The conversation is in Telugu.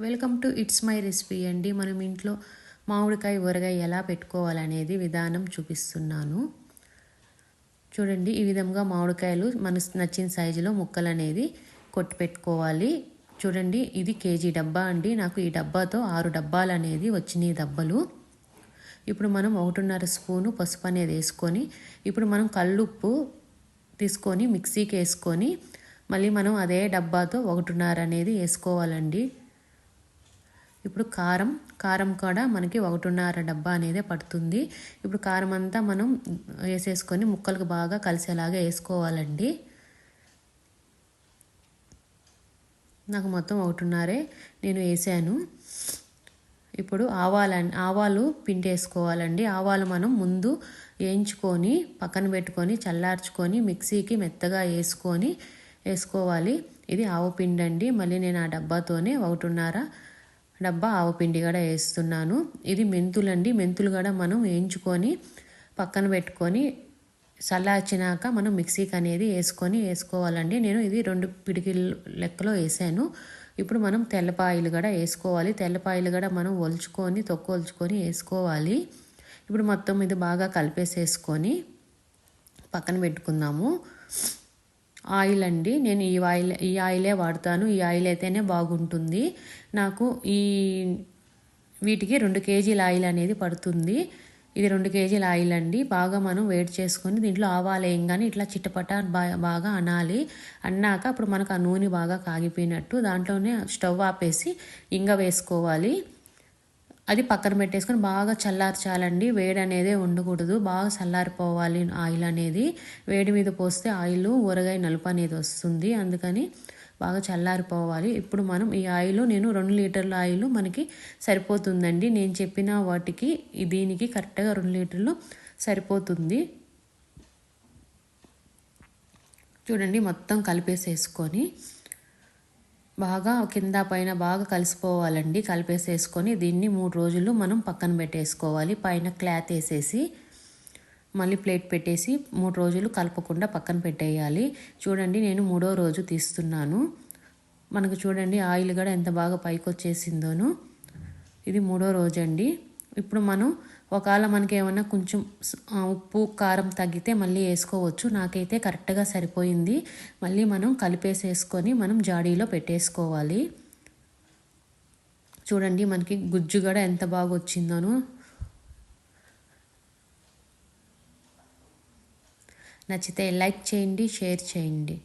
Welcome to it's my recipe అండి. మనం ఇంట్లో మామిడికాయ ఊరగాయ ఎలా పెట్టుకోవాలనేది విధానం చూపిస్తున్నాను. చూడండి, ఈ విధంగా మామిడికాయలు మనకు నచ్చిన సైజులో ముక్కలు అనేది కొట్టి పెట్టుకోవాలి. చూడండి, ఇది కేజీ డబ్బా అండి. నాకు ఈ డబ్బాతో 6 డబ్బాలు అనేది వచ్చినాయి దబ్బలు. ఇప్పుడు మనం 1.5 స్పూను పసుపు అనేది వేసుకొని, ఇప్పుడు మనం కల్లుప్పు తీసుకొని మిక్సీకి వేసుకొని మళ్ళీ మనం అదే డబ్బాతో 1.5 అనేది వేసుకోవాలండి. ఇప్పుడు కారం కూడా మనకి 1.5 డబ్బా అనేది పడుతుంది. ఇప్పుడు కారం అంతా మనం వేసేసుకొని ముక్కలకు బాగా కలిసేలాగా వేసుకోవాలండి. నాకు మొత్తం 1.5 నేను వేసాను. ఇప్పుడు ఆవాలు పిండి వేసుకోవాలండి. ఆవాలు మనం ముందు వేయించుకొని పక్కన పెట్టుకొని చల్లార్చుకొని మిక్సీకి మెత్తగా వేసుకోవాలి. ఇది ఆవు పిండి అండి. మళ్ళీ నేను ఆ డబ్బాతోనే 1.5 డబ్బా ఆవపిండి కూడా వేస్తున్నాను. ఇది మెంతులండి. మెంతులు కూడా మనం వేయించుకొని పక్కన పెట్టుకొని చల్లార్చినాక మనం మిక్సీకి అనేది వేసుకోవాలండి. నేను ఇది 2 పిడికిల లెక్కలో వేసాను. ఇప్పుడు మనం తెల్లపాయలు కూడా వేసుకోవాలి. తెల్లపాయలు కూడా మనం తొక్కు ఒలుచుకొని వేసుకోవాలి. ఇప్పుడు మొత్తం ఇది బాగా కలిపేసేసుకొని పక్కన పెట్టుకుందాము. ఆయిల్ అండి, నేను ఈ ఆయిలే వాడతాను. ఈ ఆయిల్ అయితేనే బాగుంటుంది. నాకు వీటికి 2 కేజీల ఆయిల్ అనేది పడుతుంది. ఇది 2 కేజీల ఆయిల్ అండి. బాగా మనం వేడి చేసుకొని దీంట్లో ఆవాలు వేయంగానే ఇట్లా చిట్టపట బాగా అన్నాక అప్పుడు మనకు ఆ నూనె బాగా కాగిపోయినట్టు దాంట్లోనే స్టవ్ ఆపేసి ఇంగ వేసుకోవాలి. అది పక్కన పెట్టేసుకొని బాగా చల్లార్చాలండి. వేడి అనేది ఉండకూడదు, బాగా చల్లారిపోవాలి. ఆయిల్ అనేది వేడి మీద పోస్తే ఊరగాయ నలుపు అనేది వస్తుంది. అందుకని బాగా చల్లారిపోవాలి. ఇప్పుడు మనం ఈ ఆయిల్ నేను 2 లీటర్ల ఆయిల్ మనకి సరిపోతుందండి. నేను చెప్పిన వాటికి దీనికి కరెక్ట్గా 2 లీటర్లు సరిపోతుంది. చూడండి, మొత్తం కలిపేసేసుకొని బాగా కింద పైన బాగా కలిసిపోవాలండి. కలిపేసేసుకొని దీన్ని 3 రోజులు మనం పక్కన పెట్టేసుకోవాలి. పైన క్లాత్ వేసేసి మళ్ళీ ప్లేట్ పెట్టేసి 3 రోజులు కలపకుండా పక్కన పెట్టేయాలి. చూడండి, నేను 3వ రోజు తీస్తున్నాను. మనకు చూడండి ఆయిల్ కూడా ఎంత బాగా పైకి వచ్చేసిందోను. ఇది 3వ రోజు అండి. ఇప్పుడు మనం ఒకవేళ మనకి ఏమన్నా కొంచెం ఉప్పు కారం తగ్గితే మళ్ళీ వేసుకోవచ్చు. నాకైతే కరెక్ట్గా సరిపోయింది. మళ్ళీ మనం కలిపేసేసుకొని మనం జాడీలో పెట్టేసుకోవాలి. చూడండి, మనకి గుజ్జు కూడా ఎంత బాగా వచ్చిందోను. నచ్చితే లైక్ చేయండి, షేర్ చేయండి.